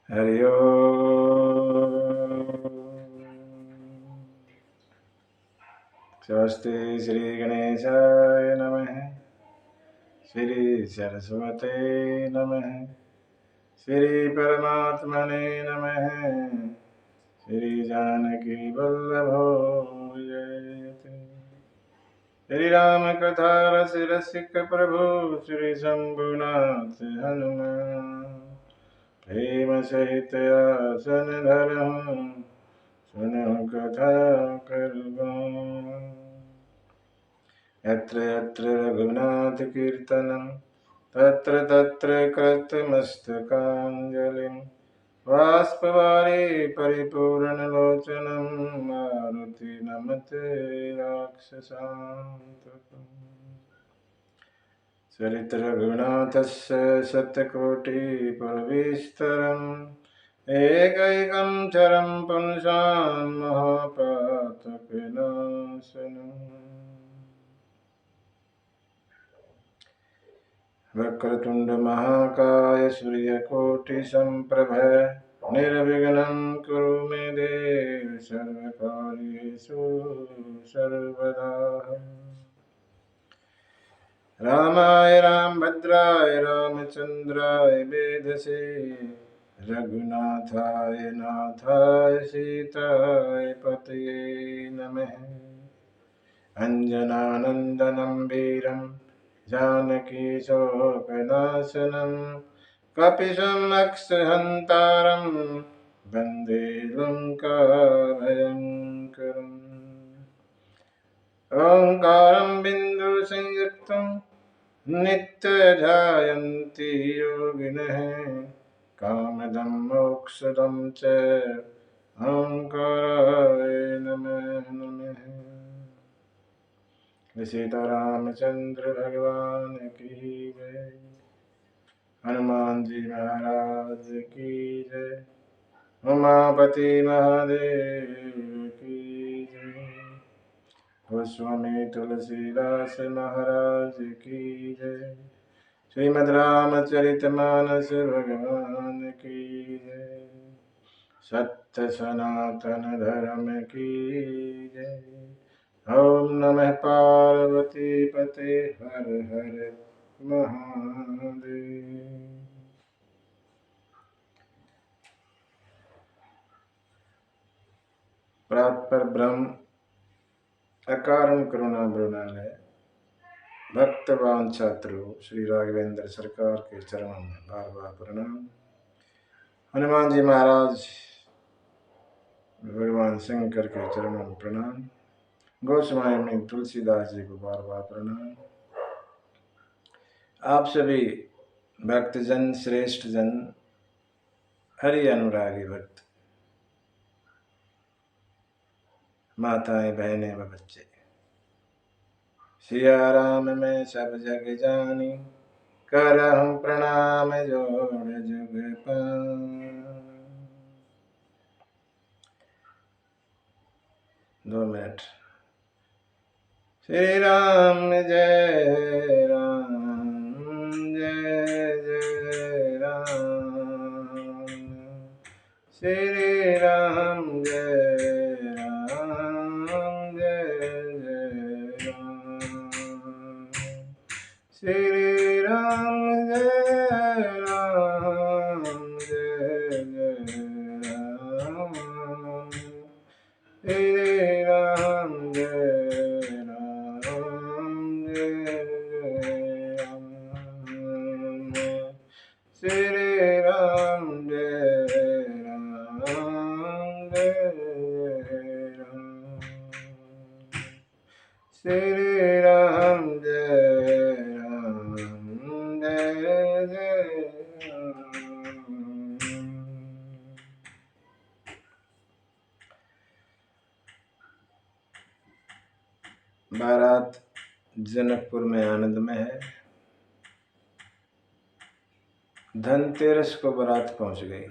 हरि ओम। स्वस्ति श्री गणेशाय नमः। श्री सरस्वते नमः। श्री परमात्मने नमः। श्री जानकी वल्लभो जयते। श्री राम कथा रस रसिक प्रभु श्री शंभुनाथ हनुमान। प्रेम सहित आसन धरहूँ सुनो कथा करवाऊँ। यत्र यत्र रघुनाथ कीर्तनं तत्र तत्र कृतमस्तकाञ्जलिं बाष्पवारि परिपूर्णलोचनं मारुति नमते राक्षसान्तकम्। चरित्र रघुनाथस्य शतकोटिप्रविस्तरम् एकैकं चरं पुंसां महापातकनाशनम्। वक्रतुंड महाकाय सूर्यकोटिसम्प्रभ निर्विघ्नं कुरु मे देव सर्वकार्येषु सर्वदा। रामाय रामभद्राय रामचन्द्राय वेधसे रघुनाथाय नाथाय सीताय पतये नमः। अंजनानन्दनं वीरं जानकी शोकनाशनं कपिशम् अक्षहन्तारं वन्दे लङ्काभयङ्करम्। ओंकारं बिन्दुसंयुक्तं नित्यध्यायन्ति योगिनः कामदं मोक्षदं च ओंकाराय नमः नमः। सीतारामचंद्र भगवान की जय। हनुमान जी महाराज की जय। उमापति महादेव की जय। गोस्वामी तुलसीदास महाराज की जय। श्रीमद् रामचरितमानस भगवान की जय। सत्य सनातन धर्म की जय। ओम नमः पार्वती पते हर हर महादेव। प्रातः ब्रह्म अकारण करुणा मृणालय भक्तवान छात्रु श्री राघवेंद्र सरकार के चरणों में बार बार प्रणाम। हनुमान जी महाराज भगवान शंकर के चरणों में प्रणाम। गोस्वामी में तुलसीदास जी को बार बार प्रणाम। आप सभी भक्तजन श्रेष्ठ जन हरि अनुरागी भक्त माताएं बहनें व बच्चे सिया राम में सब जग जानी करहूं प्रणाम जोड़ जुग पान। 2 मिनट। श्री राम जय राम जय जय राम। श्री राम जय राम जय जय राम। श्री राम जय राम जय जय राम। श्री राम जय राम जय जय राम। श्री राम जय राम जय राम। श्री राम जय राम जय जय राम। बारात जनकपुर में आनंद में है। धनतेरस को बारात पहुंच गई।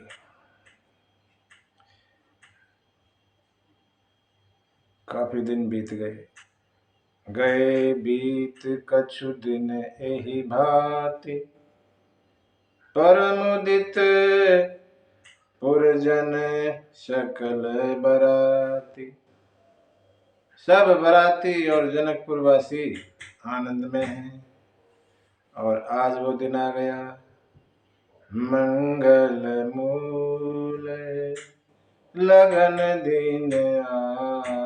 काफी दिन बीत गए। गए बीत कछु दिन एहि भांति परमुदित पुरजन सकल बराती। सब बराती और जनकपुर वासी आनंद में हैं। और आज वो दिन आ गया, मंगल मूल लगन दिन आवा।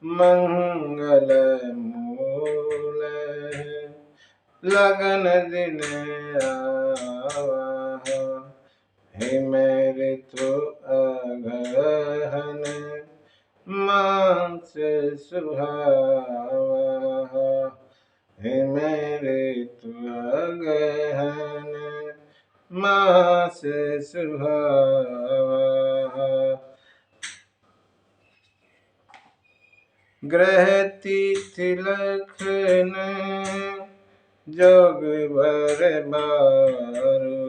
मंगल मूल लगन दिन आवा। हे मेरे तो अगहन मास सुहावा। हे मेरे तो अगहन मास सुहावा। ग्रह तिथि लखन जोग बर बारू।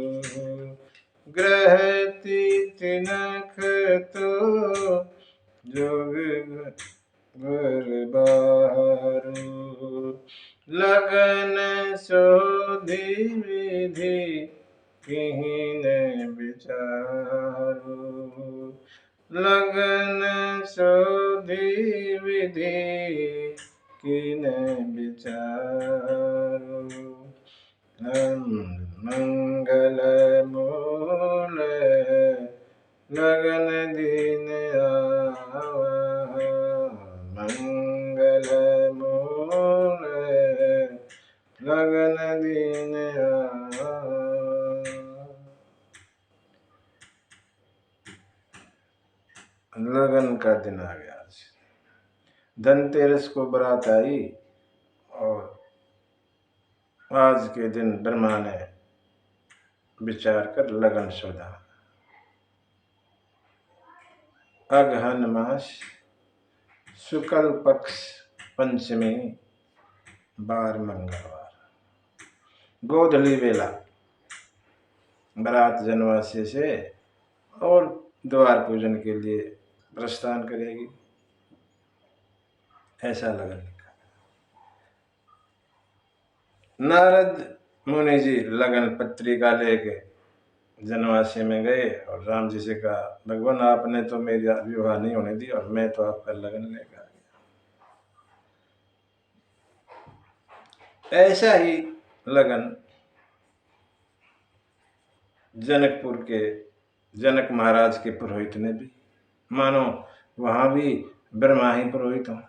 ग्रह तिथि नख तो जोग बर बारू। लगन सोधि विधि किहिन विचारू। लगन सोधि विधि किन विचारू। मंगल मूल लगन दिन आवा। मंगल मूल लगन दिन आवा। लगन का दिन आ गया। आज धनतेरस को बारात आई और आज के दिन ब्रह्मा ने विचार कर लगन सोधा। अगहन मास शुक्ल पक्ष पंचमी बार मंगलवार गोधली बेला बारात जनवासी से और द्वार पूजन के लिए प्रस्थान करेगी, ऐसा लगन लिखा। नारद मुनि जी लगन पत्रिका लेके जनवासी में गए और राम जी से कहा, भगवान आपने तो मेरा विवाह नहीं होने दी और मैं तो आपका लगन लेकर आ गया। ऐसा ही लगन जनकपुर के जनक महाराज के पुरोहित ने भी, मानो वहां भी ब्रह्मा ही पुरोहित हो,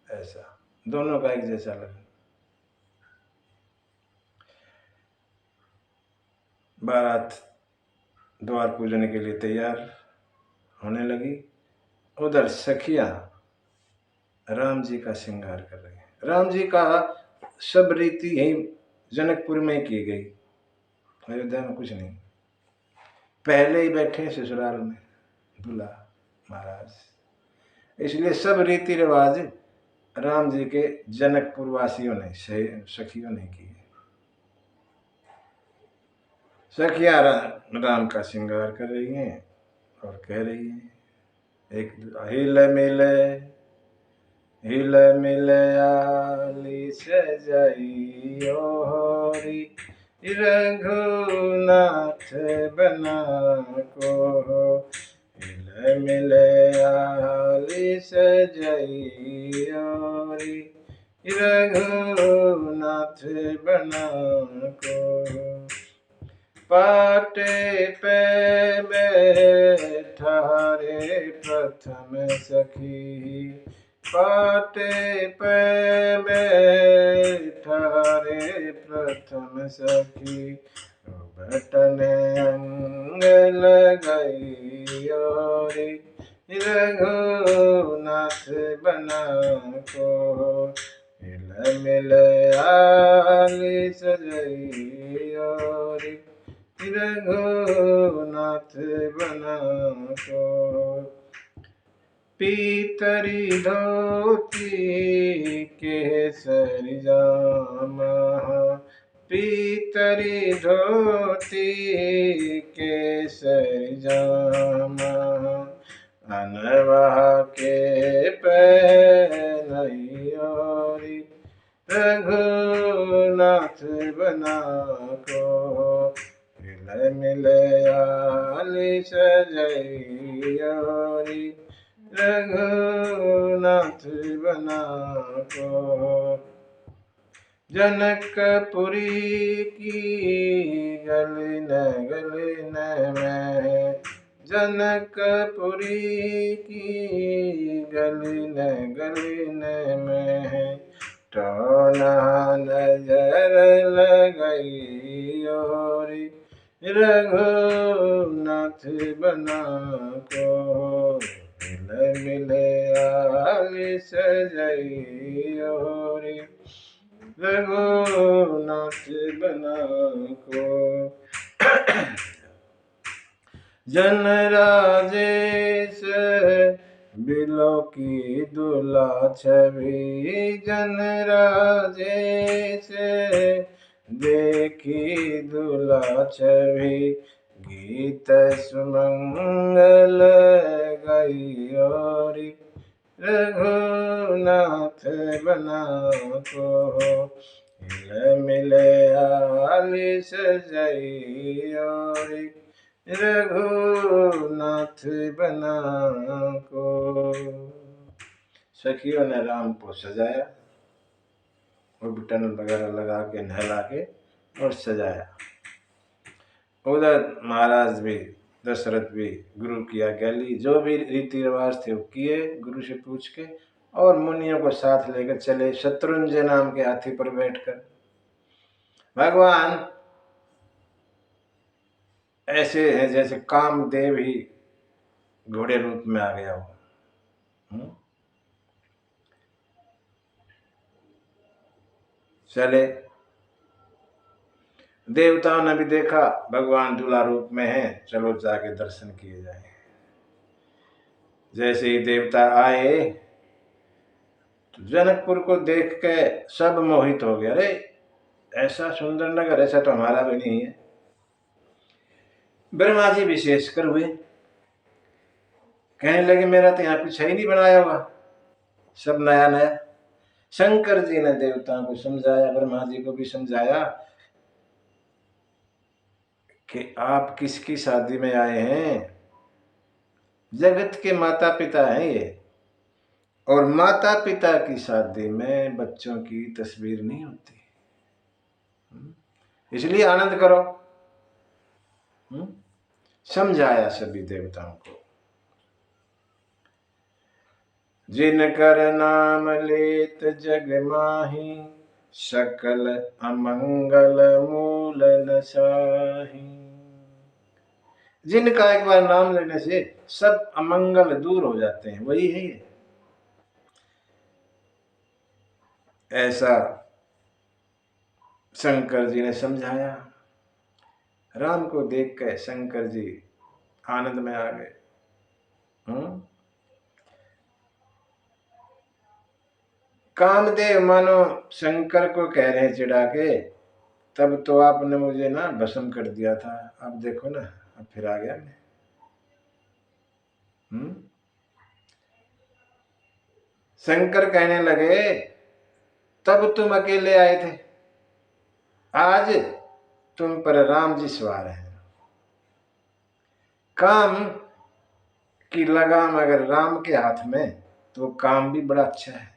ऐसा दोनों का एक जैसा लगन। बारात द्वार पूजन के लिए तैयार होने लगी। उधर सखियां राम जी का श्रृंगार कर रही हैं। राम जी का सब रीति ही जनकपुर में की गई, अयोध्या में कुछ नहीं। पहले ही बैठे ससुराल में दूल्हा महाराज, इसलिए सब रीति रिवाज राम जी के जनकपुर वासियों ने सखियों ने की। सखियां राम का श्रृंगार कर रही हैं और कह रही हैं, एक हिल मिले आली सजाई ओरी। रघुनाथ बना को हिल मिले आली सजाई ओरी। रघुनाथ बना को पाटे पे बैठा रे प्रथम सखी। पाटे पे बैठा रे प्रथम सखी। बटन अंग लगाई ओरी। रघुनाथ बना को हिल मिले आली सजई ओरी। रघुनाथ बना को पीतरी धोती केसरी जामा। पीतरी धोती केसरी जामा। अनवा के पहनई ओरी। रघुनाथ बना को हिल मिले सजैयोरी रघुनाथ बना को। जनकपुरी की गलिन गलिन में, जनकपुरी की गलिन गलिन में, टोना नजर लगई ओरी रघुनाथ बना को। मिले मिले आली सजई ओरी रघुनाथ बना को। जन राजेश बिलो की दुला छवि, जन राजेश देखी दुला छवि, गीत सुमंगल गई ओरी रघुनाथ बना को। मिले मिले आली सजई ओरी रघुनाथ बना को। सखियों ने राम को सजाया और बटन वगैरह लगा के नहला के और सजाया। उधर महाराज भी दशरथ भी गुरु की आज्ञा ली, जो भी रीति रिवाज थे वो किए गुरु से पूछ के, और मुनियों को साथ लेकर चले शत्रुंजय नाम के हाथी पर बैठकर। भगवान ऐसे हैं जैसे कामदेव ही घोड़े रूप में आ गया हो। चले, देवताओं ने भी देखा भगवान दूल्हा रूप में है, चलो जाके दर्शन किए जाए। जैसे ही देवता आए तो जनकपुर को देख के सब मोहित हो गए। अरे ऐसा सुंदर नगर, ऐसा तो हमारा भी नहीं है। ब्रह्मा जी विशेषकर हुए, कहने लगे मेरा तो यहाँ कुछ ही नहीं बनाया हुआ, सब नया नया। शंकर जी ने देवताओं को समझाया, ब्रह्मा जी को भी समझाया कि आप किसकी शादी में आए हैं। जगत के माता पिता हैं ये, और माता पिता की शादी में बच्चों की तस्वीर नहीं होती, इसलिए आनंद करो। समझाया सभी देवताओं को। जिनकर नाम लेत जग माही, सकल अमंगल मूल नसाही। जिनका एक बार नाम लेने से सब अमंगल दूर हो जाते हैं, वही है ये। ऐसा शंकर जी ने समझाया। राम को देख कर शंकर जी आनंद में आ गए। कामदेव मानो शंकर को कह रहे हैं चिढ़ा के, तब तो आपने मुझे ना भस्म कर दिया था, अब देखो ना अब फिर आ गया मैं। शंकर कहने लगे तब तुम अकेले आए थे, आज तुम पर राम जी सवार हैं। काम की लगाम अगर राम के हाथ में तो काम भी बड़ा अच्छा है।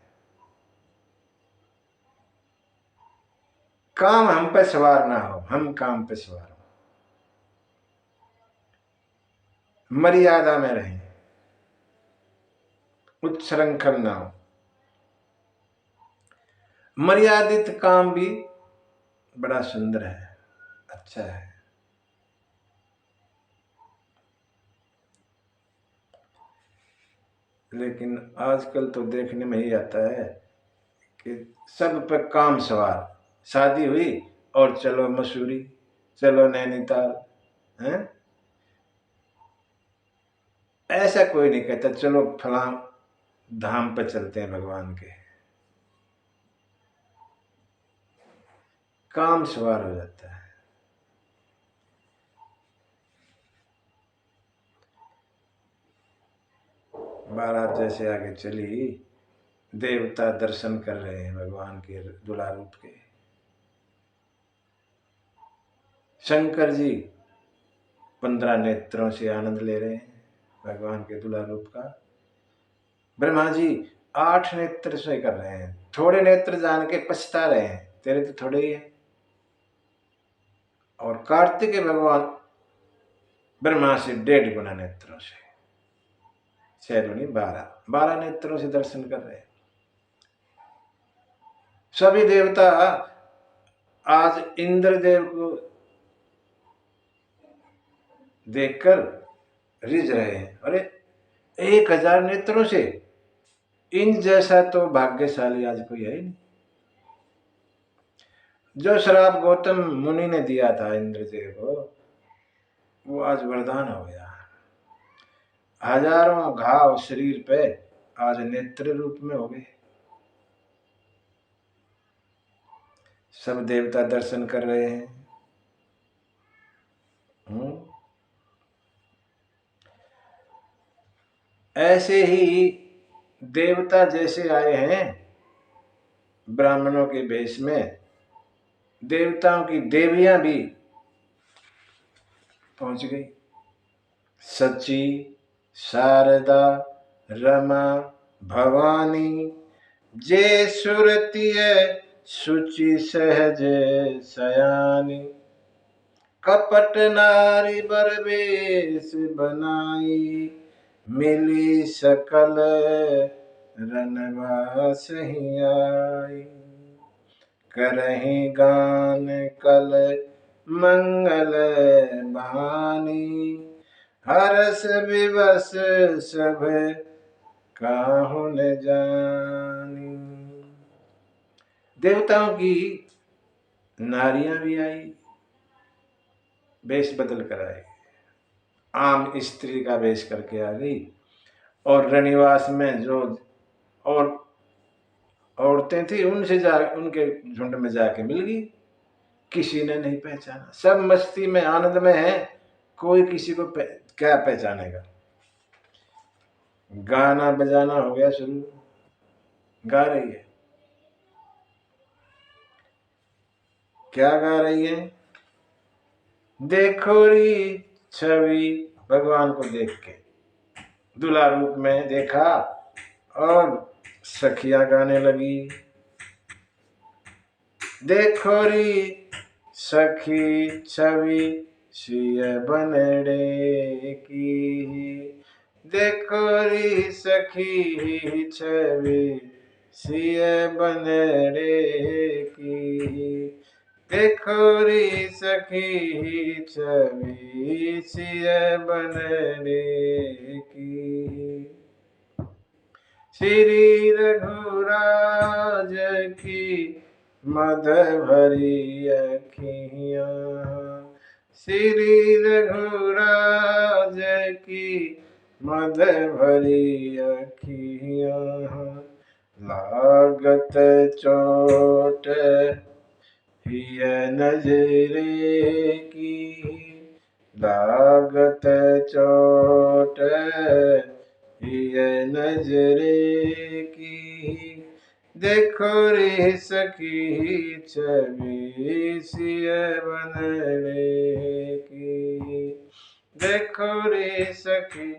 काम हम पे सवार ना हो, हम काम पे सवार हो। मर्यादा में रहें, उच्छृंखल ना हो। मर्यादित काम भी बड़ा सुंदर है, अच्छा है। लेकिन आजकल तो देखने में ही आता है कि सब पे काम सवार। शादी हुई और चलो मसूरी, चलो नैनीताल, हैं? ऐसा कोई नहीं कहता चलो फलां धाम पे चलते हैं भगवान के। काम सवार हो जाता है। बारात जैसे आगे चली, देवता दर्शन कर रहे हैं भगवान के दूल्हा रूप के। शंकर जी 15 नेत्रों से आनंद ले रहे हैं भगवान के दुल्हा रूप का। ब्रह्मा जी 8 नेत्र से कर रहे हैं, थोड़े नेत्र जान के पछता रहे हैं, तेरे तो थोड़े ही है। और कार्तिकेय भगवान ब्रह्मा से 1.5 गुना नेत्रों से, 6 दूनी 12 नेत्रों से दर्शन कर रहे हैं। सभी देवता आज इंद्रदेव को देखकर रिझ रहे हैं, अरे 1000 नेत्रों से, इन जैसा तो भाग्यशाली आज कोई है ही नहीं। जो श्राप गौतम मुनि ने दिया था इंद्रदेव को, वो आज वरदान हो गया। हजारों घाव शरीर पे आज नेत्र रूप में हो गए। सब देवता दर्शन कर रहे हैं। ऐसे ही देवता जैसे आए हैं ब्राह्मणों के वेश में, देवताओं की देवियां भी पहुंच गई। सची, शारदा, रमा, भवानी, जे सुरतीय सुचि सहज सयानी, कपट नारी बरवेश बनाई, मिली सकल रनवास ही आई, करहि गान कल मंगल बानी, हरस विवश सब काहु न जानी। देवताओं की नारियां भी आई, वेश बदल कर आई, आम स्त्री का वेश करके आ गई, और रनिवास में जो और औरतें थी उनसे उनके झुंड में जाके मिल गई। किसी ने नहीं पहचाना, सब मस्ती में आनंद में है, कोई किसी को क्या पहचानेगा। गाना बजाना हो गया शुरू, गा रही है, क्या गा रही है? देखो री छवि, भगवान को देख के दूल्हा रूप में देखा और सखियां गाने लगी। देखो री सखी छवि सिय बनड़े की, देखो री सखी छवि सिय बनड़े की, देखो री सखी छवि सिय बनड़े की, श्री रघुराज की मद भरी अखियाँ, श्री रघुराज की मद भरी अखियाँ, लागत चोट हिय नजरे की, लागत चोट हिय नजरे की, देखो रे सखी छवि सिय बनड़े की, देखो रे सखी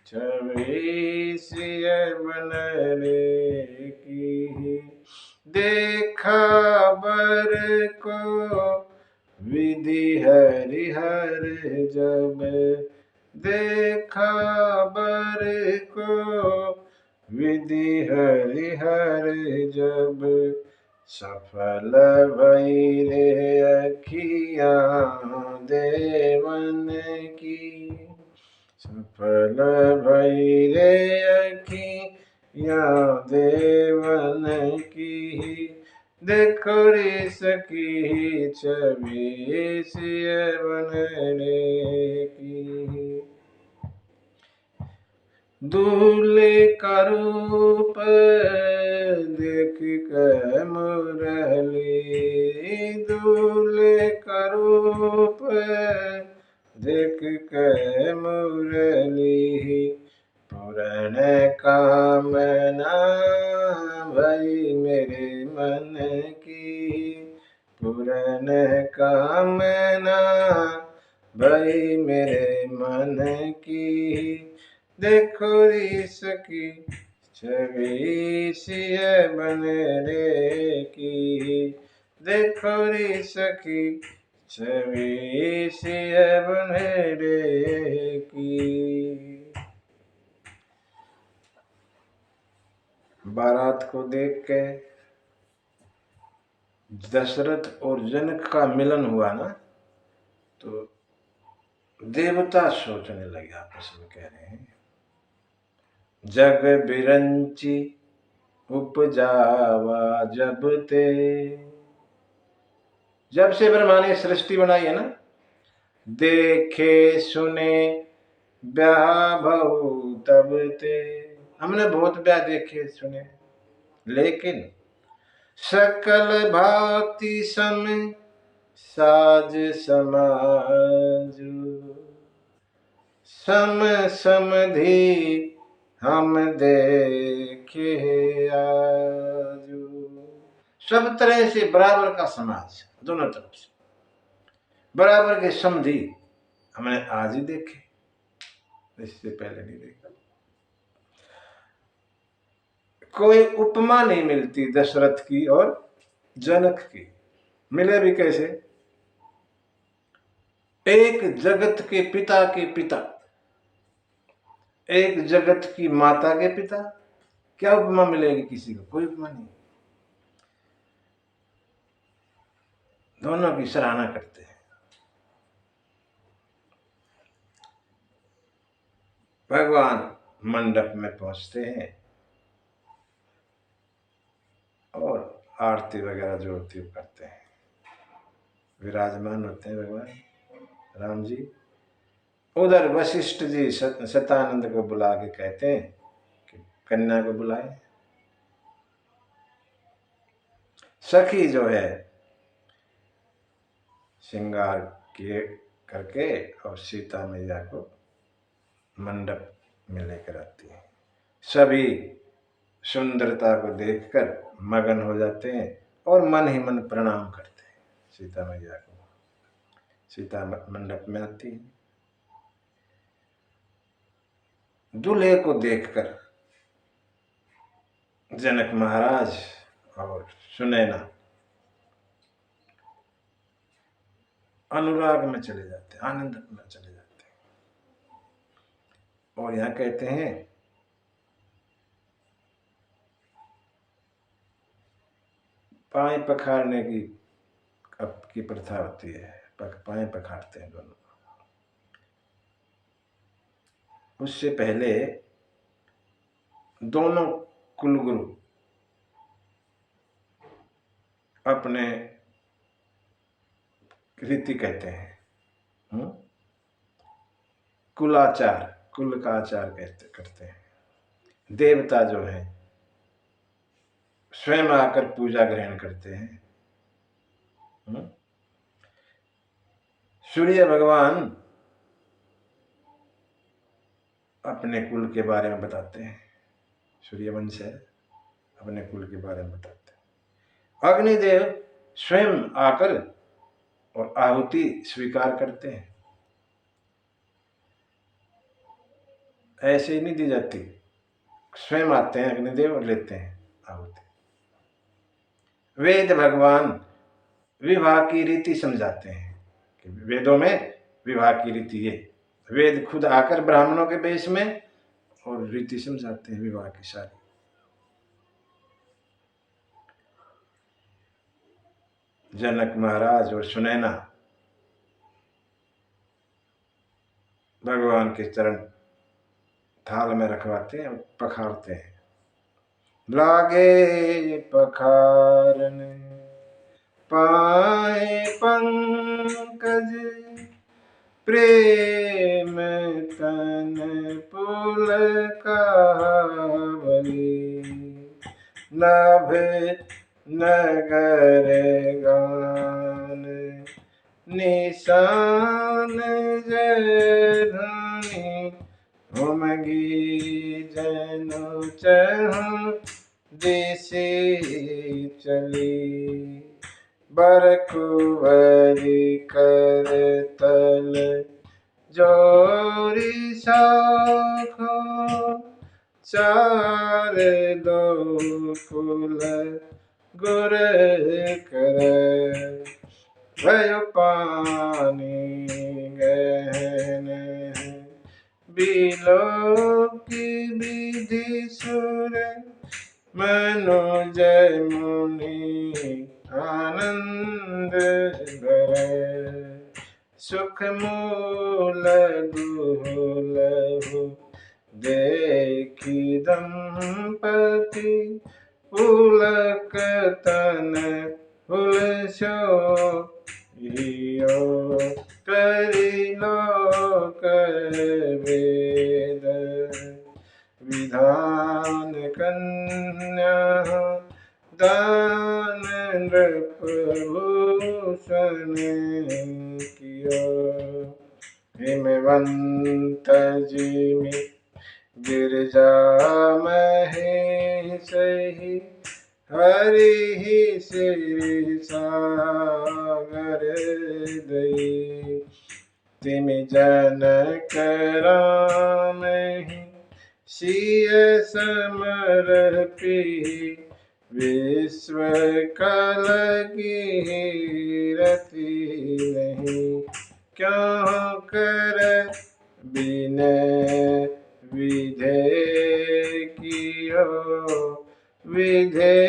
छवि सिय बनड़े की, देखा बर को विधि हरिहर जब, देखा बर को विधि हरिहर जब, सफल भई रे अखियाँ देवन की, सफल भई रे अखियाँ देवन की, देखो रे सखी छवि सिय बनड़े की, दूल्हे का रूप देख कर मुरली, दूल्हे का रूप देख कर मुरली, पूर्ण कामना भई मेरे मन की, पूर्ण कामना भाई मेरे मन की देखो री सकी छवि सी है बन रे की, देखो री सखी छवि सी है बन रे की। बारात को देख के दशरथ और जनक का मिलन हुआ ना, तो देवता सोचने लगे, आपस में कह रहे हैं, जग बिरंची उपजावा जब ते, जब से ब्रह्मा ने सृष्टि बनाई है ना, देखे सुने ब्याह बहु तब ते, हमने बहुत ब्याह देखे सुने, लेकिन सकल भांति सम साज समाजु, सम समधि हम देखे आजू। सब तरह से बराबर का समाज, दोनों तरफ से बराबर के समधि हमने आज ही देखे, इससे पहले नहीं देखा। कोई उपमा नहीं मिलती दशरथ की और जनक की। मिले भी कैसे? एक जगत के पिता के पिता, एक जगत की माता के पिता, क्या उपमा मिलेगी किसी को? कोई उपमा नहीं। दोनों की सराहना करते हैं। भगवान मंडप में पहुंचते हैं और आरती वगैरह जो होती है करते हैं। विराजमान होते हैं भगवान राम जी। उधर वशिष्ठ जी शतानंद को बुला के कहते हैं कि कन्या को बुलाए। सखी जो है श्रृंगार किए करके और सीता मैया को मंडप में लेकर आती है। सभी सुंदरता को देखकर मगन हो जाते हैं और मन ही मन प्रणाम करते हैं सीता मैया को। सीता मंडप में आती है। दूल्हे को देखकर जनक महाराज और सुनैना अनुराग में चले जाते हैं, आनंद में चले जाते हैं। और यहां कहते हैं पाए पखारने की प्रथा होती है, पाए पखारते हैं दोनों। उससे पहले दोनों कुलगुरु अपने रीति कहते हैं, कुलाचार, कुल का आचार करते हैं। देवता जो है स्वयं आकर पूजा ग्रहण करते हैं। सूर्य भगवान अपने कुल के बारे में बताते हैं, सूर्यवंश है, अपने कुल के बारे में बताते हैं। अग्निदेव स्वयं आकर और आहुति स्वीकार करते हैं। ऐसे ही नहीं दी जाती, स्वयं आते हैं अग्निदेव और लेते हैं आहुति। वेद भगवान विवाह की रीति समझाते हैं कि वेदों में विवाह की रीति ये, वेद खुद आकर ब्राह्मणों के वेश में और रीति समझाते हैं विवाह की सारी। जनक महाराज और सुनैना भगवान के चरण थाल में रखवाते हैं और पखारते हैं। लागे पखारन पाए पंकज, प्रेम तन पुलकावली, नभ नगर गान निशान जधुनि, उमगी जनु चहु दिशि चली, बरकुवरी कर तल फल जोरी शाखो चार दो फूल गुर करे भयो पानी गहने बिलो की विधि सुर मनोज मुनि आनंद भरे सुख मूल दुलहु देखी दंपति पुलक तन हुलसो हियो करी लोक वेद विधान कन्या दान नृपभूषण कियो हिमवंत जिमि गिरजा महेश हरि श्री सागर दई तिमि जनक राम सिय समर्पी विश्व कल की रति नहीं क्यों कर बिनय विधे कियो विधे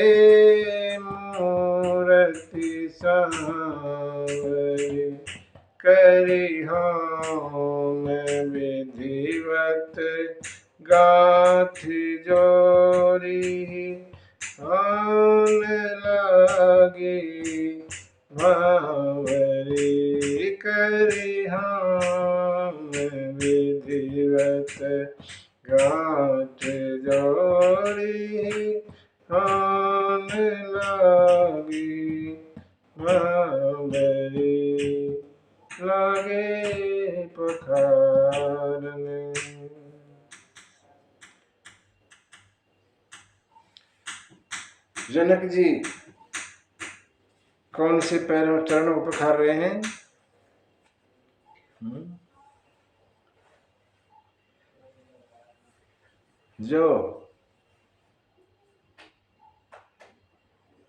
मूर्ति सांवरी करी होम विधिवत गाथ जोरी होन लागी भावरी करी होम विधिवत गाथ जोरी होन लागी भावरी लागे पखारने। जनक जी कौन से पैरों चरणों को पखार रहे हैं? जो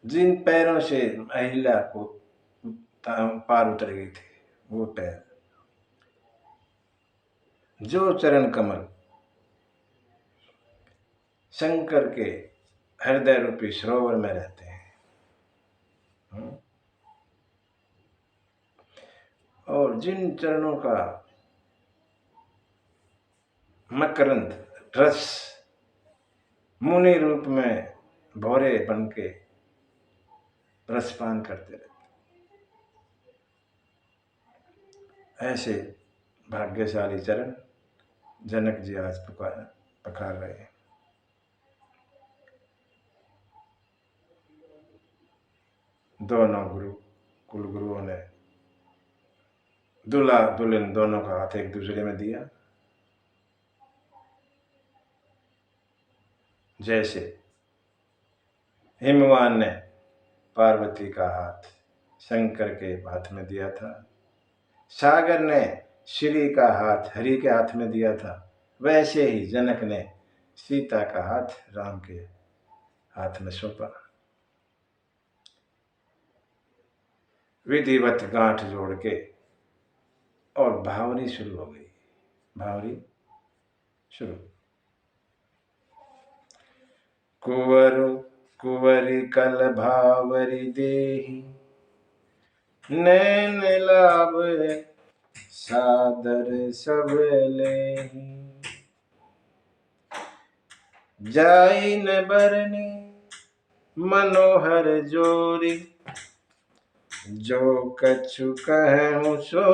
जिन पैरों से अहिल्या को पार उतर गई थी, वो पैर, जो चरण कमल शंकर के हृदय रूपी सरोवर में रहते हैं, और जिन चरणों का मकरंद रस मुनि रूप में भौरे बन के रसपान करते रहते, ऐसे भाग्यशाली चरण जनक जी आज पखार रहे हैं। दोनों कुल गुरुओं ने दूल्हा दुल्हन दोनों का हाथ एक दूसरे में दिया, जैसे हिमवान ने पार्वती का हाथ शंकर के हाथ में दिया था, सागर ने श्री का हाथ हरि के हाथ में दिया था, वैसे ही जनक ने सीता का हाथ राम के हाथ में सौंपा। विधिवत गांठ जोड़ के और भावरी शुरू हो गई। भावरी शुरू। कुंवर कुंवरी कल भावरी देही नैन लाभ सादर सब लेही जाई न बरनी मनोहर जोरी जो कछु कहूँ सो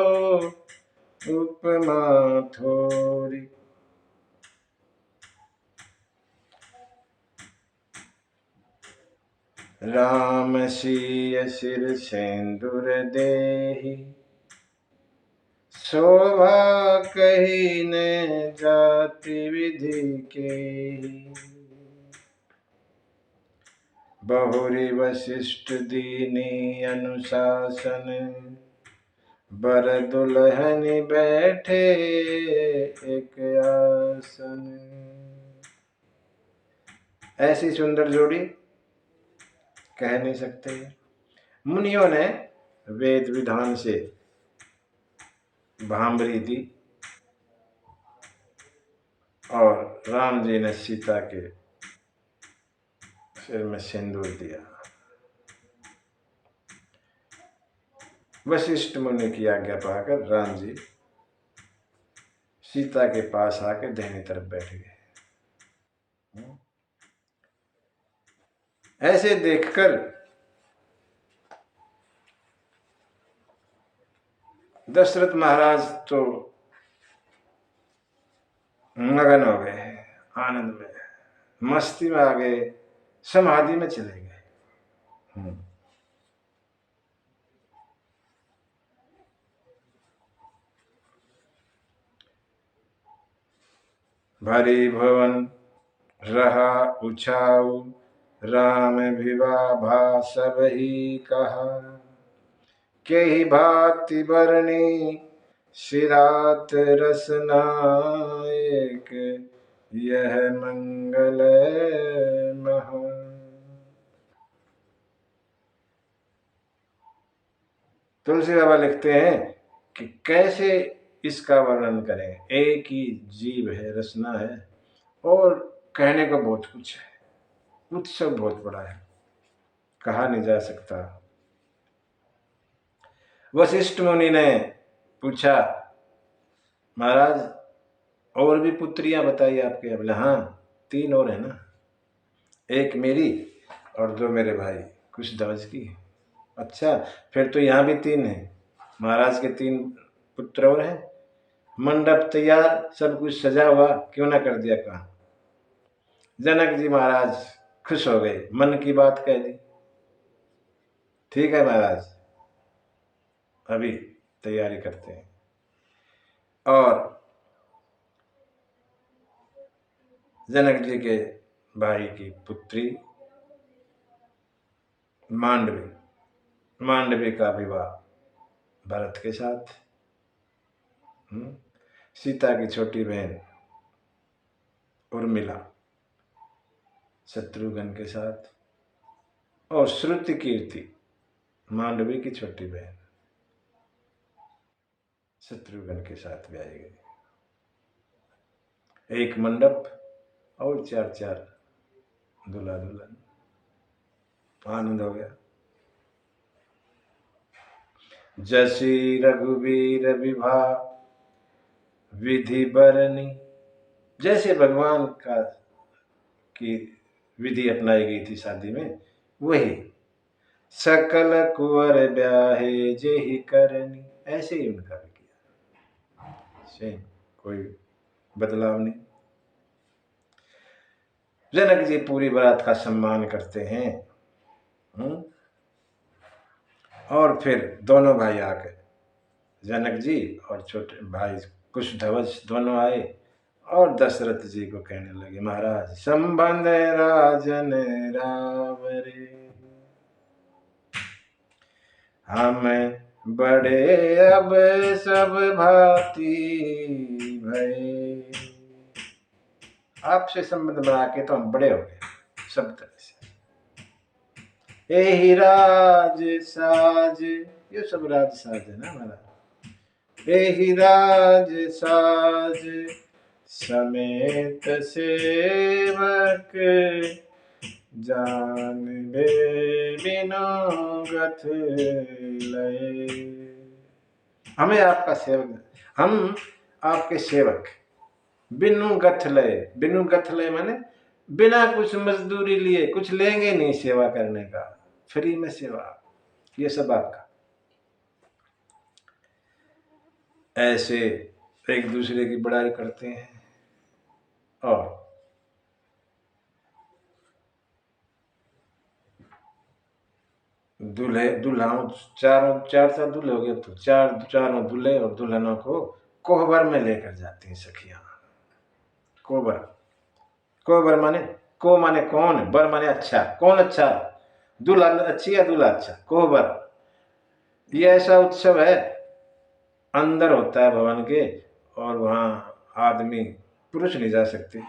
उपमा थोरी। राम सिय सिर सेंदूर देहि शोभा कही ने जाति विधि के बहुरी वशिष्ठ दीनी अनुशासन बर दुल्हन बैठे एक आसन। ऐसी सुंदर जोड़ी कह नहीं सकते। मुनियों ने वेद विधान से भांबरी दी और राम जी ने सीता के सिर में सिंदूर दिया। वशिष्ठ मुनि की आज्ञा पाकर राम जी सीता के पास आके दाहिनी तरफ बैठ गए। ऐसे देखकर दशरथ महाराज तो मगन हो गए, आनंद में, मस्ती में आ गए, समाधि में चले गए। भरी भवन रहा उछाऊ, राम विवाह सब ही कहा। के ही भांति बरनी सिरात रसना, एक यह मंगल महा। तुलसी बाबा लिखते हैं कि कैसे इसका वर्णन करें। एक ही जीव है, रचना है, और कहने को बहुत कुछ है, उत्सव बहुत बड़ा है, कहा नहीं जा सकता। वशिष्ठ मुनि ने पूछा, महाराज और भी पुत्रियां बताइए आपके? बोले हाँ, 3 और है ना, एक मेरी और 2 मेरे भाई कुशध्वज की। अच्छा, फिर तो यहाँ भी 3 है, महाराज के 3 पुत्र और हैं। मंडप तैयार, सब कुछ सजा हुआ, क्यों ना कर दिया काम। जनक जी महाराज खुश हो गए, मन की बात कह दी। ठीक है महाराज, अभी तैयारी करते हैं। और जनक जी के भाई की पुत्री मांडवी का विवाह भरत के साथ, सीता की छोटी बहन उर्मिला शत्रुघ्न के साथ, और श्रुति कीर्ति मांडवी की छोटी बहन शत्रुघ्न के साथ ब्याही गई। एक मंडप और 4 दूल्हा दुल्हन। आनंद हो गया। जसी रघुवीर विवाह विधि बरनी, जैसे भगवान का की विधि अपनाई गई थी शादी में, वही सकल कुंवर ब्याहे जेहि करनी, ऐसे ही उनका भी किया, सेम, कोई बदलाव नहीं। जनक जी पूरी बारात का सम्मान करते हैं। और फिर दोनों भाई आ गए, जनक जी और छोटे भाई कुशध्वज दोनों आए और दशरथ जी को कहने लगे, महाराज संबंध राजन रावरे, हम बड़े अब सब भांति भय। आपसे संबंध बना के तो हम बड़े हो गए सब तरह से। एहि राज साज, ये सब राज साज है ना हमारा। एहि राज साज समेत सेवक, जान बे बिनु गथ लय। हमें आपका सेवक, हम आपके सेवक, बिनु गथ लय। बिनु गथ लय माने बिना कुछ मजदूरी लिए, कुछ लेंगे नहीं सेवा करने का, फ्री में सेवा, ये सब आपका। ऐसे एक दूसरे की बड़ाई करते हैं। और दूल्हे दुल्हाओं चार दूल्हे हो गए, तो चारों दूल्हे और दुल्हनों को कोहबर में लेकर जाती हैं सखियां। कोहबर माने, को माने कौन, बर माने अच्छा, कौन अच्छा, दुल्हन अच्छी या दूल्हा अच्छा, कोहबर। ये ऐसा उत्सव है अंदर होता है भवन के, और वहाँ आदमी पुरुष नहीं जा सकते,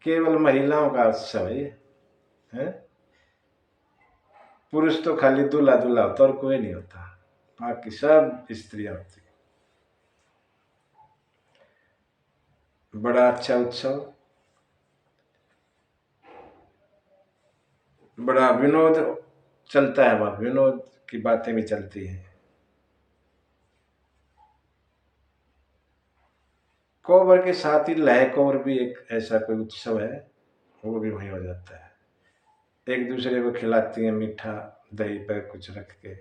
केवल महिलाओं का उत्सव है ये, है। पुरुष तो खाली दूल्हा दूल्हा होता और कोई नहीं होता, बाकी सब स्त्रियां होती। बड़ा अच्छा उत्सव, बड़ा विनोद चलता है वहाँ, विनोद की बातें भी चलती हैं। कोबर के साथ ही लह कोबर भी एक ऐसा कोई उत्सव है, वो भी वहीं हो जाता है। एक दूसरे को खिलाती हैं मीठा, दही पर कुछ रख के,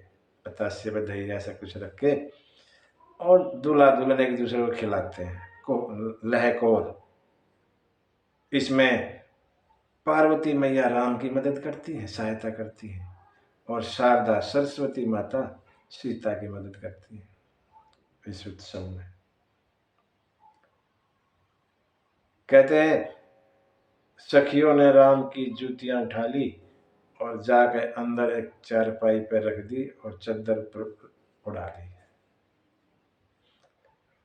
बतासे पर दही ऐसा कुछ रख के, और दूल्हा दुल्हन एक दूसरे को खिलाते हैं लह कोर। इसमें पार्वती मैया राम की मदद करती है, सहायता करती है, और शारदा सरस्वती माता सीता की मदद करती है इस उत्सव में। कहते हैं सखियों ने राम की जूतियां उठा ली और जाकर अंदर एक चारपाई पर रख दी और चद्दर पर उड़ा दी,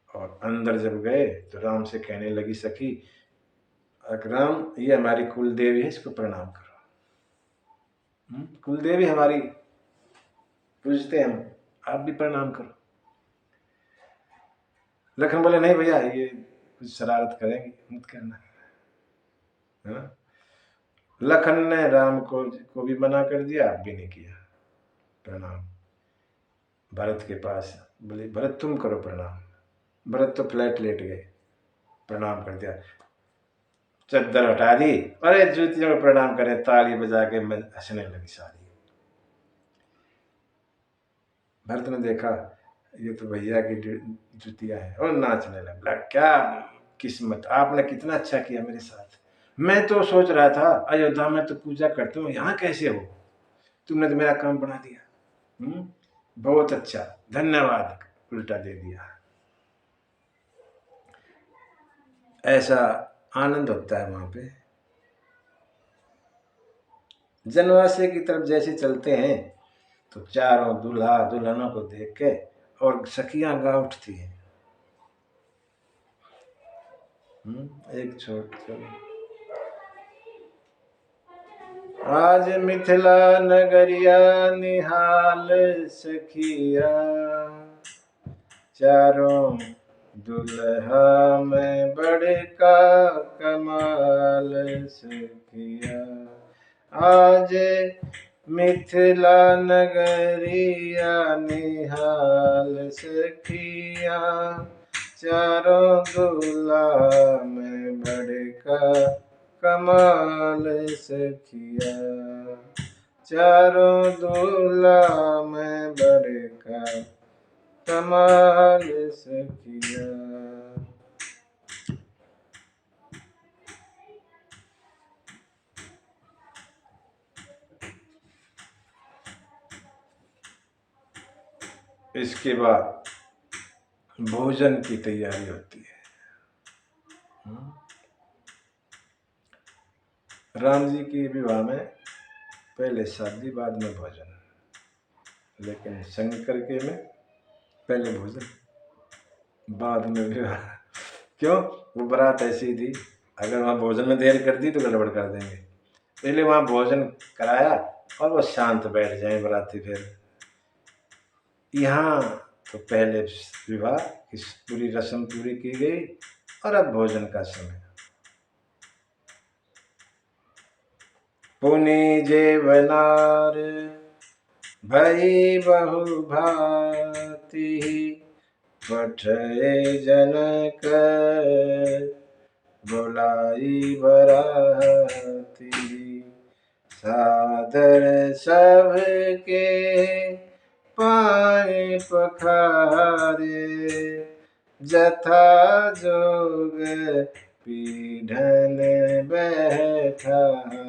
और अंदर जब गए तो राम से कहने लगी सखी, राम ये हमारी कुल देवी है, इसको प्रणाम करो। कुल देवी हमारी पूजते हैं हम, आप भी प्रणाम करो। लखन बोले नहीं भैया, ये कुछ शरारत करेंगे, मत करना। हाँ? लखन ने राम को भी मना कर दिया, आप भी नहीं किया प्रणाम। भरत के पास बोले भरत तुम करो प्रणाम। भरत तो फ्लैट लेट गए, प्रणाम कर दिया, चद्दर हटा दी, अरे जूतियों में प्रणाम करें, ताली बजा के हंसने लगी सारी। भरत ने देखा ये तो भैया की जूतियां हैं, और नाचने लगा। क्या किस्मत, आपने कितना अच्छा किया मेरे साथ। मैं तो सोच रहा था अयोध्या में तो पूजा करते हो, यहाँ कैसे हो, तुमने तो मेरा काम बना दिया। बहुत अच्छा, धन्यवाद उल्टा दे दिया। ऐसा आनंद होता है वहां पे। जनवासे की तरफ जैसे चलते हैं तो चारों दूल्हा दुल्हनों को देख के और सखियां गा उठती हैं। एक छोट आज मिथिला नगरिया निहाल सखिया, चारों दुल्हा में बड़का कमाल सखिया। आज मिथिला नगरिया निहाल सखिया, चारों दूल्हा में बड़का कमाल सखिया, चारों दूल्हा में बड़का कमाल सखिया। इसके बाद भोजन की तैयारी होती है। राम जी की विवाह में पहले शादी बाद में भोजन, लेकिन शंकर के में पहले भोजन बाद में विवाह। क्यों? वो बारात ऐसी थी, अगर वहाँ भोजन में देर कर दी तो गड़बड़ कर देंगे। पहले वहाँ भोजन कराया और वो शांत बैठ जाए बाराती। फिर यहाँ तो पहले विवाह की पूरी रस्म पूरी की गई और अब भोजन का समय। पुनि जेवनार भई बहु भांति, पठय जनक बुलाई बराती, सादर सबके पाए पखारे, जथा जोग पीढ़न बैठारे।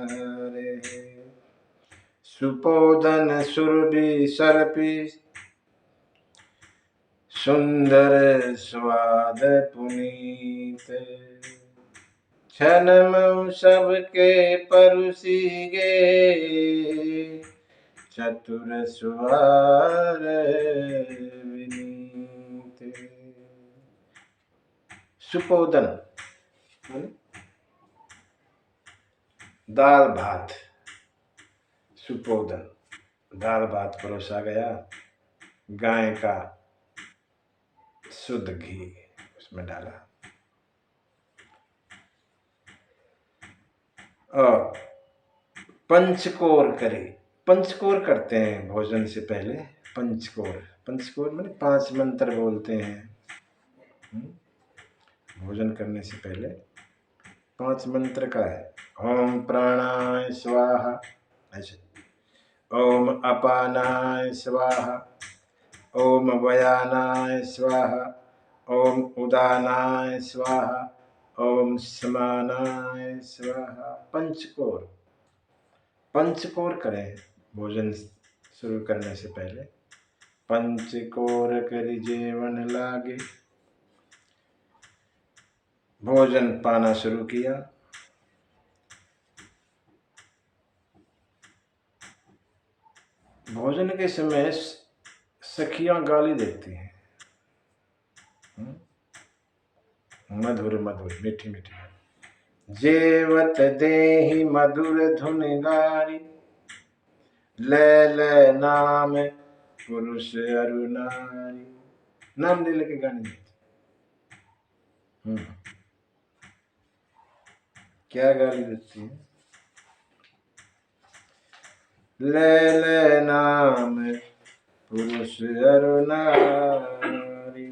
सुपोदन सुरभि सर्पि सुंदर स्वाद पुनीत, क्षणम सबके परुसी गे, चतुर सुवार विनीत। सुपोदन दाल भात, सुपोदन दाल भात परोसा गया, गाय का शुद्ध घी उसमें डाला और पंचकोर करे। पंचकोर करते हैं भोजन से पहले। पंचकोर मैंने 5 मंत्र बोलते हैं भोजन करने से पहले। 5 मंत्र का है। ओम प्राणाय स्वाहा, ऐसे ओम अपानाय स्वाहा, ओम व्यानाय स्वाहा, ओम उदानाय स्वाहा, ओम समानाय स्वाहा। पंचकोर करें भोजन शुरू करने से पहले। पंचकोर करि जेवन लागे, भोजन पाना शुरू किया। भोजन के समय सखियां गाली देती हैं, मधुर मधुर मीठी मीठी। जेवत देहि मधुर धुन गारी, ले नाम पुरुष अरु नारी। नाम ले लेके गाने देते। क्या गाली देती है? ले नाम पुरुष अरु नारी।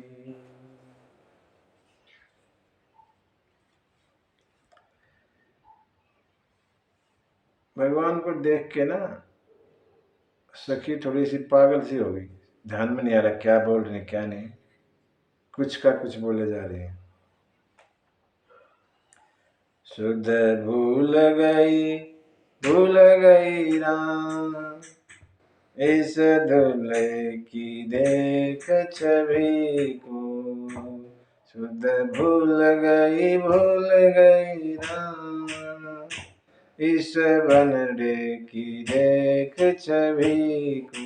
भगवान को देख के ना सखी थोड़ी सी पागल सी हो गई। ध्यान में नहीं आ रहा क्या बोल रहे हैं क्या नहीं, कुछ का कुछ बोले जा रहे हैं। शुद्ध भूल गई राम, इस दुल्हे की देख छवि को। शुद्ध भूल गई राम, इस बनडे की देख छवि को।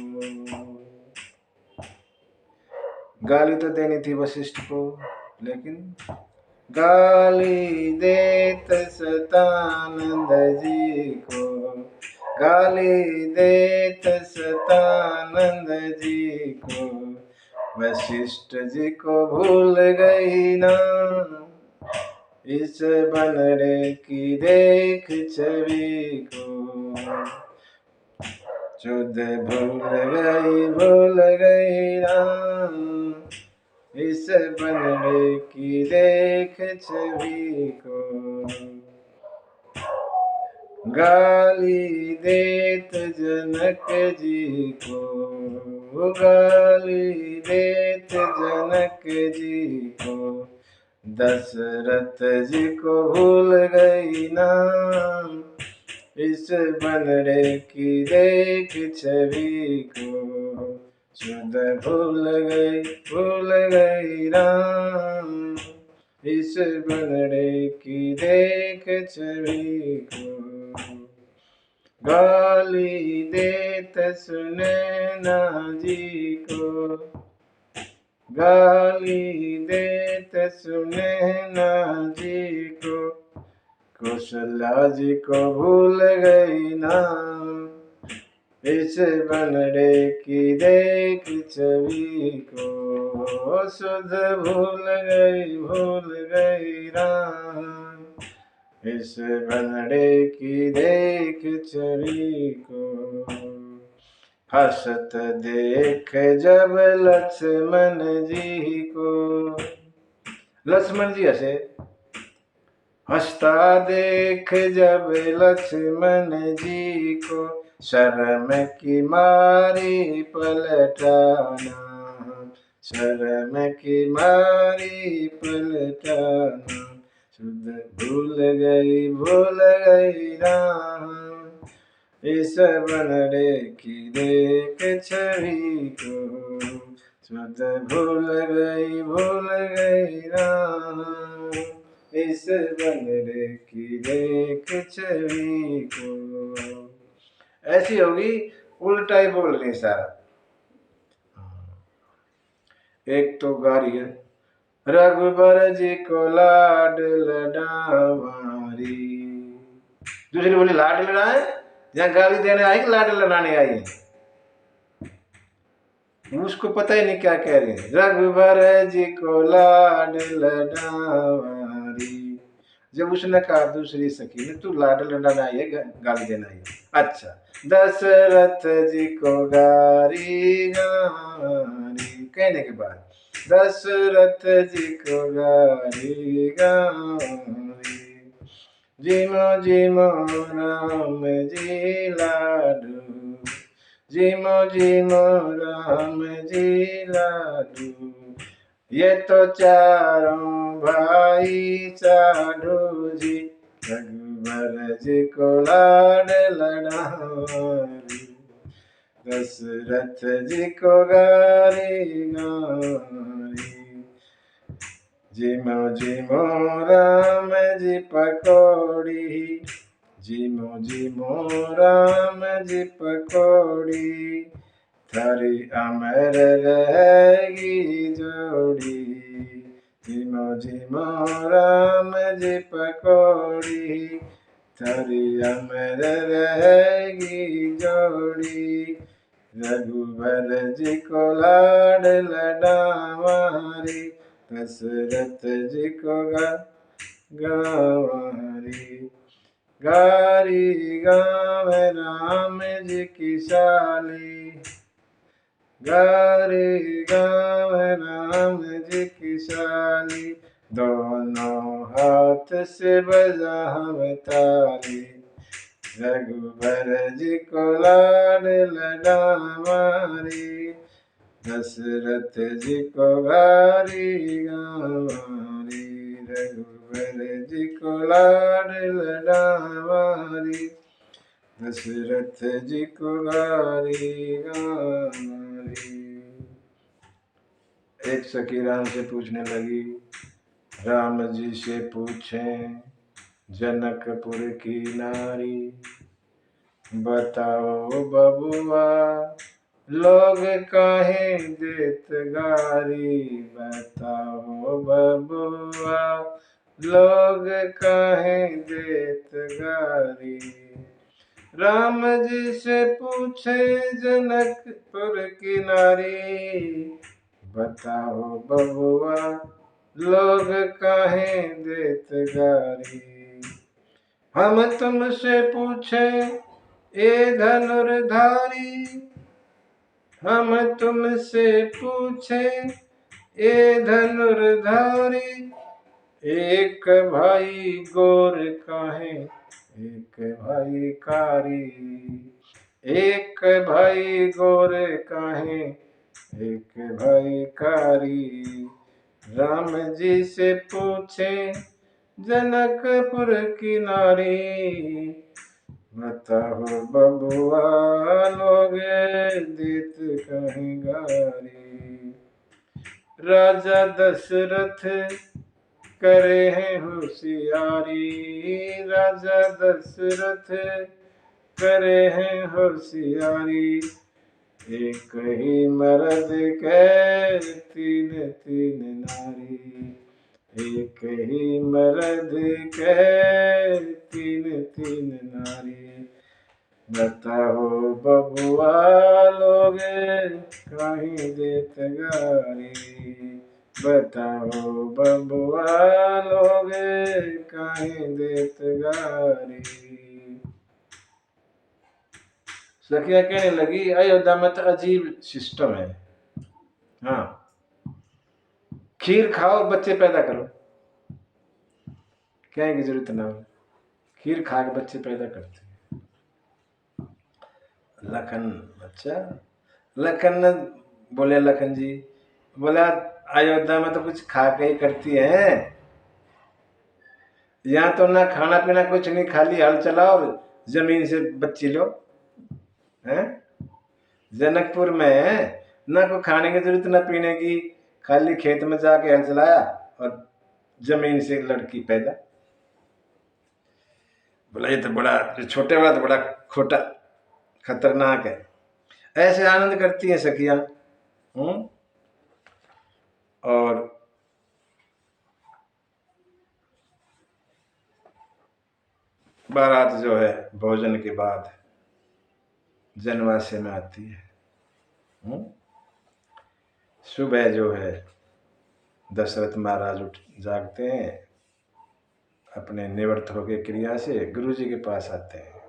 गाली तो देनी थी वशिष्ठ को, लेकिन गाली देत सतानंद जी को, गाली देत सतानंद जी को। वशिष्ठ जी को भूल गई ना, इस बनरे की देख छवि को। शुद्ध भूल गई राम, इस बनरे की देख छवि को। गाली देत जनक जी को, गाली देत जनक जी को। दशरथ जी को भूल गई नाम, इस बनरे की देख छवि को। शुद्ध भूल गई राम, इस बनरे की देख छवि को। गाली देत सुनैना जी को, गाली देत सुनैना जी को। कौशल्या जी को भूल गई नाम, इस बनरे की देख छवि को। शुद्ध भूल गई राम, इस बनरे की देख छवि को। हसत देख जब लक्ष्मण जी को, लक्ष्मण जी हंसे। हंसता देख जब लक्ष्मण जी को, शर्म की मारी पलटाना, शर्म की मारी पलटाना। शुद्ध भूल गई राम, इस बनरे की देख छवि को। शुद्ध भूल गई राम, इस बनरे की देख छवि को। ऐसी होगी, उल्टा ही बोल रही सारा। एक तो गा रही है, रघुबर जी को लाड लडावारी। दूसरी बोली लाड लड़ाए, यहाँ गाली देने आई कि लाड लड़ाने आई है? उसको पता ही नहीं क्या कह रहे हैं। रघुबर जी को लाड लडावारी। जब उसने कहा दूसरी सखी ने तू लाड लड़ाना आई है गाली देना आई है। अच्छा, दशरथ जी को गारी गारी कहने के बाद दशरथ जी को गारी गारी। जिमो जिमो राम जी लाडू, जिमो जिमो राम जी लाडू, ये तो चारों भाई साधु जी, रघुबर जी को लाड लड़ारी। दशरथ जी को गारी गारी। जिमो जिमो राम जी पकौड़ी, जिमो जिमो राम जी पकौड़ी, थारी अमर रहेगी जोड़ी। जिमो जिमो राम जी पकौड़ी, थारी अमर रहेगी जोड़ी। रघुबर जी को लाड लडावारी, दशरथ जी को गावारी। गारी गाँव राम जी की साली, गारी गाँव राम जी की साली, दोनों हाथ से बजाव ताली। रघुबर जी को लाड लडावारी, दशरथ जी को गारी गावारी। रघुबर जी को लाड लडावारी, दशरथ जी को गारी गावारी। एक सखी राम से पूछने लगी, राम जी से पूछें जनकपुर की नारी, बताओ बबुआ लोग काहे देत गारी। बताओ बबुआ लोग काहे देत गारी। राम जी से पूछे जनकपुर की नारी, बताओ बबुआ लोग काहे देत गारी। हम तुमसे पूछे ए धनुर्धारी, हम तुमसे पूछे ए धनुर्धारी, एक भाई गोर काहे एक भाई कारी। एक भाई गोर काहे एक भाई कारी। राम जी से पूछे जनकपुर की नारी, बताओ बबुआ लोग देत कहीं गारी। राजा दशरथ करे हैं होशियारी, राजा दशरथ करे हैं होशियारी, एक ही मर्द के तीन तीन नारी। एक ही मर्द के तीन तीन नारी। बताओ बबुआ लोग कहीं देत गारी। बताओ बबुआ लोग कहीं देत गारी। सखिया कहने लगी अयोध्या में तो अजीब सिस्टम है। हाँ, खीर खाओ बच्चे पैदा करो, कहने की जरूरत ना हो, खीर खा के बच्चे पैदा करते हैं। लखन अच्छा, लखन बोले लखन जी बोला अयोध्या में तो कुछ खा के ही करती है, यहाँ तो ना खाना पीना कुछ नहीं, खाली हल चलाओ जमीन से बच्ची लो है। जनकपुर में ना कोई खाने की जरूरत ना पीने की, खाली खेत में जाके हल चलाया और जमीन से लड़की पैदा। बोला ये तो बड़ा, छोटे वाला तो बड़ा खोटा खतरनाक है। ऐसे आनंद करती हैं सखियां। और बारात जो है भोजन के बाद जनवासे में आती है। सुबह जो है दशरथ महाराज उठ जागते हैं, अपने निवृत्त होके क्रिया से गुरु जी के पास आते हैं,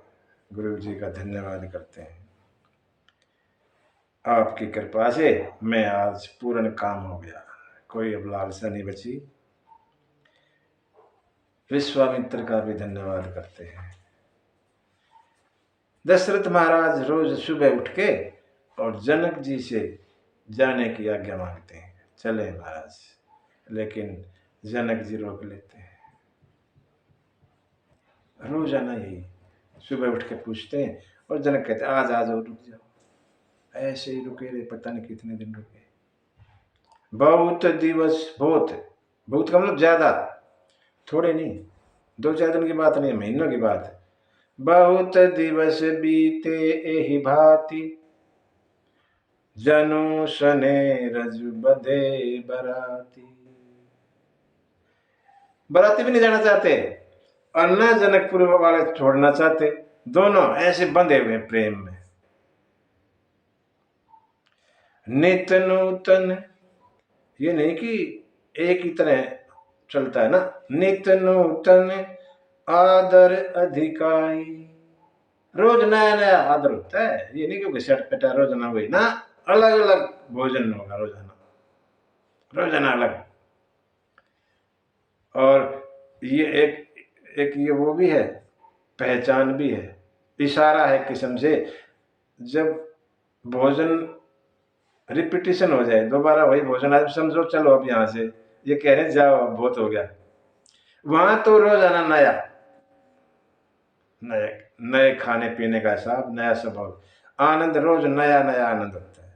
गुरु जी का धन्यवाद करते हैं, आपकी कृपा से मैं आज पूर्ण काम हो गया, कोई अब लालसा नहीं बची। विश्वामित्र का भी धन्यवाद करते हैं। दशरथ महाराज रोज सुबह उठ के और जनक जी से जाने की आज्ञा मांगते हैं, चले महाराज, लेकिन जनक जी रोक लेते हैं। रोजाना यही सुबह उठ के पूछते हैं और जनक कहते हैं आज आज और रुक जाओ। ऐसे ही रुके रहे, पता नहीं कितने दिन रुके। बहुत दिवस, बहुत बहुत का मतलब ज्यादा, थोड़े नहीं, 2-4 दिन की बात नहीं, महीनों की बात है। बहुत दिवस बीते एहि भांति, जनु सने रजु बधे बराती। बराती भी नहीं जाना चाहते और न जनकपुर वाले छोड़ना चाहते, दोनों ऐसे बंधे हुए प्रेम में। नित नूतन, ये नहीं कि एक ही तरह चलता है ना, नित नूतन आदर अधिकाई, रोज नया नया आदर होता है। ये नहीं क्योंकि शर्ट पेटा रोजाना वही ना, अलग अलग भोजन होगा रोजाना, रोजाना अलग। और ये एक ये वो भी है, पहचान भी है, इशारा है किस्म से। जब भोजन रिपीटिशन हो जाए, दोबारा वही भोजन आज समझो, चलो अब यहाँ से, ये कह रहे जाओ बहुत हो गया, वहां तो रोजाना नया नए नए खाने पीने का हिसाब, नया स्वभाव, आनंद, रोज नया नया आनंद होता है।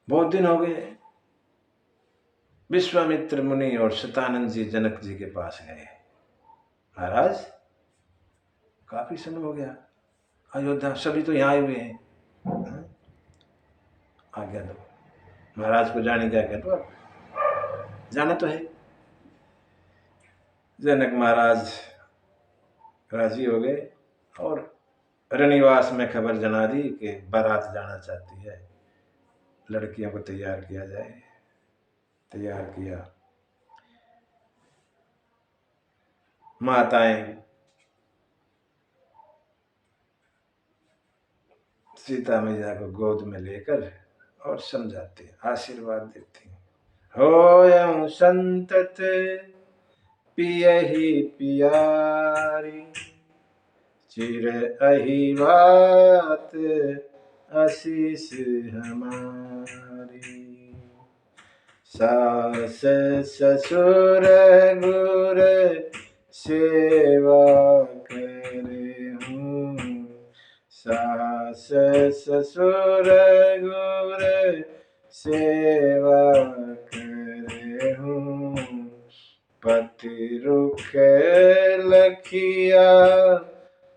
बहुत दिन हो गए, विश्वामित्र मुनि और शतानंद जी जनक जी के पास गए। महाराज काफी समय हो गया, अयोध्या सभी तो यहाँ आए हुए हैं, आज्ञा दो। महाराज को जाने क्या कहते हो, जाना तो है। जनक महाराज राजी हो गए और रनिवास में खबर जना दी कि बारात जाना चाहती है, लड़कियों को तैयार किया जाए। तैयार किया, माताएं सीता मैया को गोद में लेकर और समझाती, आशीर्वाद देती, होयं संतत पियहि पियारी, चिर अहि बात आशीष हमारी, सास ससुर गुर सेवा करे हूँ, सास ससुर गुर सेवा करे हूँ, पति रुख लखिया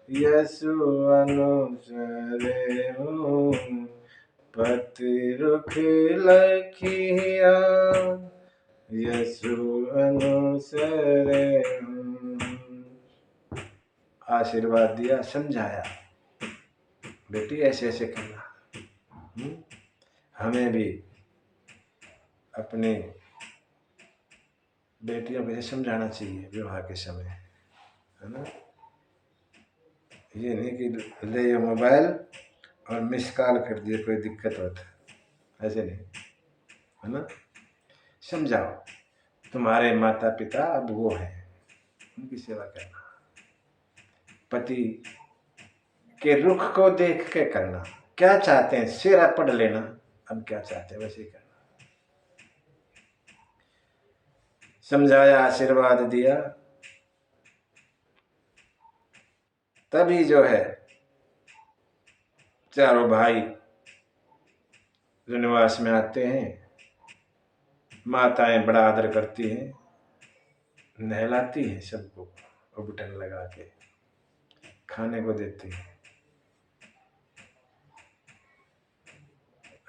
यसु अनुसरे हूँ, पति रुख लखिया यसु अनुसरे हूँ। आशीर्वाद दिया, समझाया, बेटी ऐसे ऐसे करना। हमें भी अपने बेटियों को समझाना चाहिए विवाह के समय, है ना। ये नहीं कि ले मोबाइल और मिस कॉल कर दिए, कोई दिक्कत होता, ऐसे नहीं, है ना। समझाओ, तुम्हारे माता पिता अब वो हैं, उनकी सेवा करना, पति के रुख को देख के करना, क्या चाहते हैं सिरा पढ़ लेना, अब क्या चाहते हैं वैसे ही करना। समझाया, आशीर्वाद दिया, तभी जो है चारों भाई निवास में आते हैं। माताएं बड़ा आदर करती हैं, नहलाती हैं सबको, उबटन लगा के खाने को देती हैं।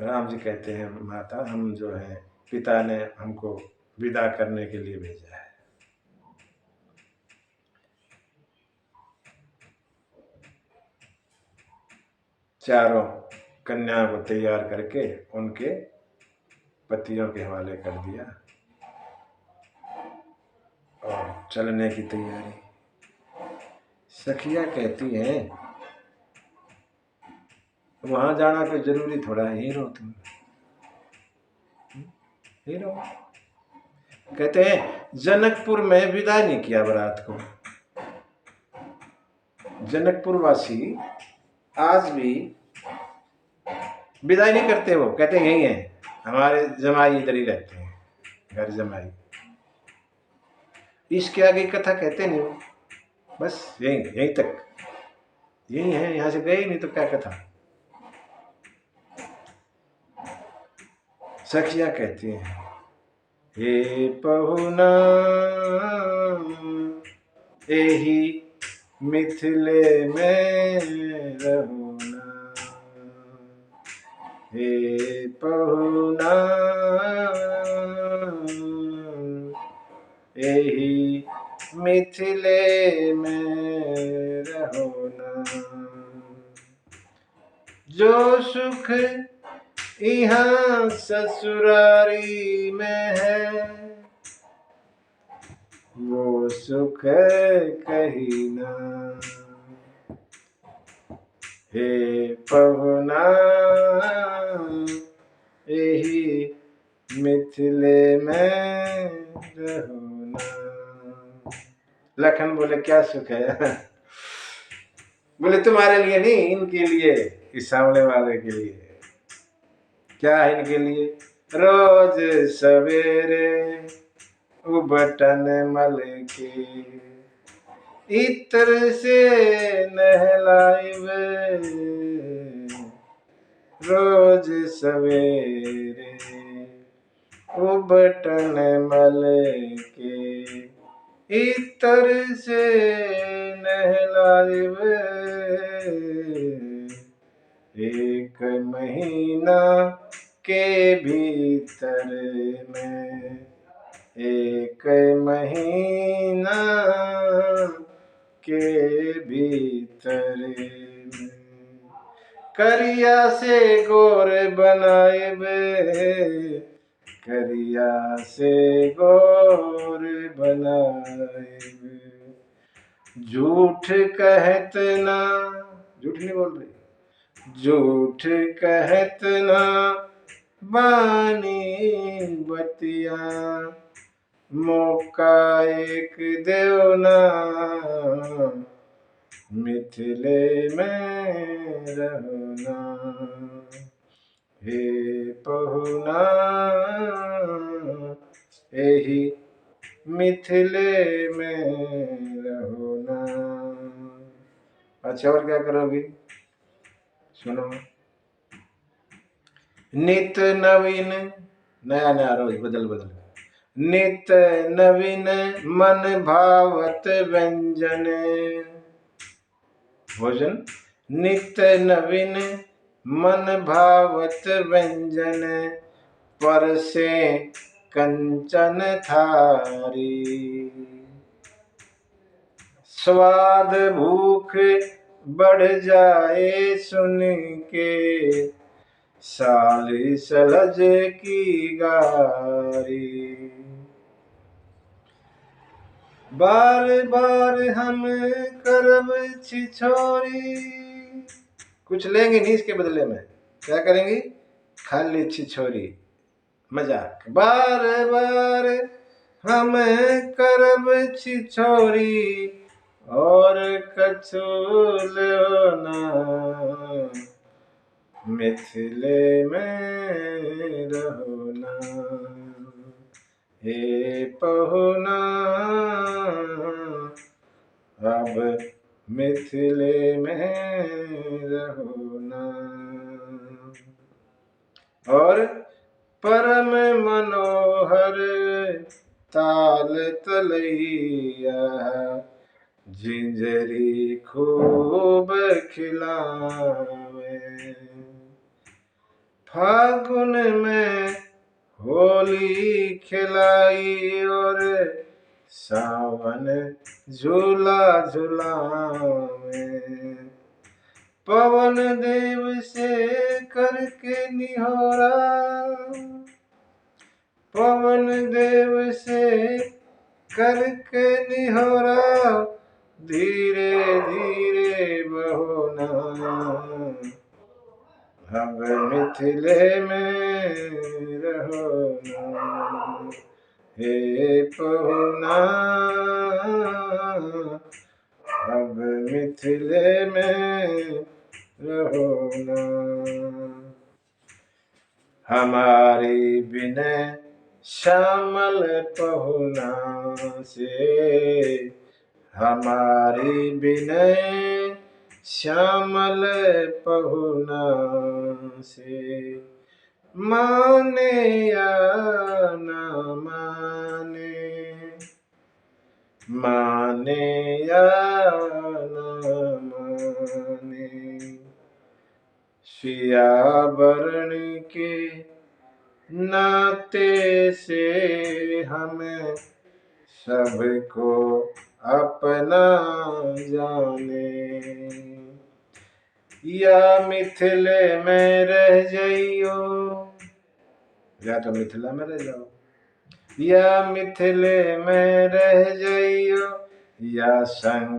राम जी कहते हैं, माता हम जो है पिता ने हमको विदा करने के लिए भेजा है। चारों कन्याओं को तैयार करके उनके पतियों के हवाले कर दिया और चलने की तैयारी। सखिया कहती हैं वहां जाना तो जरूरी थोड़ा है, हीरो तुम हीरो। कहते हैं जनकपुर में विदा नहीं किया बारात को। जनकपुर वासी आज भी विदाई नहीं करते, वो कहते हैं यही है हमारे जमाई इधर ही रहते हैं, घर जमाई। इसके आगे कथा कहते नहीं वो, बस यही तक यही है, यहां से गए नहीं तो क्या कथा। सखिया कहती हैं हे पहुना एही मिथिले में रहुना, हे पहुना एही मिथिले में रहुना, जो सुख यहाँ ससुरारी में है वो सुख कहीं ना, हे पहुना यही मिथिले में रहुना। लखन बोले क्या सुख है? बोले तुम्हारे लिए नहीं, इनके लिए, इस सामने वाले के लिए। क्या है इनके लिए? रोज सवेरे उबटन मल के इत्र से नहलाइबे, रोज सवेरे उबटन मल के इत्र से नहलाइबे, एक महीना के भीतर में, एक महीना के भीतर में करिया से गोर बनाएबे, करिया से गोर बनाएबे, झूठ कहत ना, झूठ नहीं बोल रही, झूठ कहत ना बानी बतिया, मौका एक देवना मिथिले में रहना, हे पहुना यही मिथिले में रहना। अच्छा और क्या करोगी? सुनो, नित नवीन, नया नया रोज बदल बदल, नित नवीन मन भावत व्यंजन भोजन, नित नवीन मन भावत व्यंजन, परसे कंचन थारी, स्वाद भूख बढ़ जाए सुन के, साली सलज की गारी, बार बार हम करब छिछोरी, कुछ लेंगे नहीं इसके बदले में, क्या करेंगी? खाली छिछोरी, मजाक। बार बार हम करब छिछोरी और कछुल ना मिथिले में रहना, हे पहुना अब मिथिले में रहना, और परम मनोहर ताल तलैया, जिंजरी खूब खिलावे, फागुन में होली खिलाई और सावन झूला झुलावे, पवन देव से करके निहोरा, पवन देव से करके निहोरा, धीरे धीरे बहोना, अब मिथिले में रहोना, हे पहुना, अब मिथिले में रहोना। हमारी विनय श्यामल पहुना से, हमारी विनय श्यामल पहुना से, माने या न माने, माने या न माने, सियावरण के नाते से हमें सबको अपना जाने, या मिथिले में रह जाइयो, या तो मिथिला में रह जाओ, या मिथिले में रह जाइयो, या संग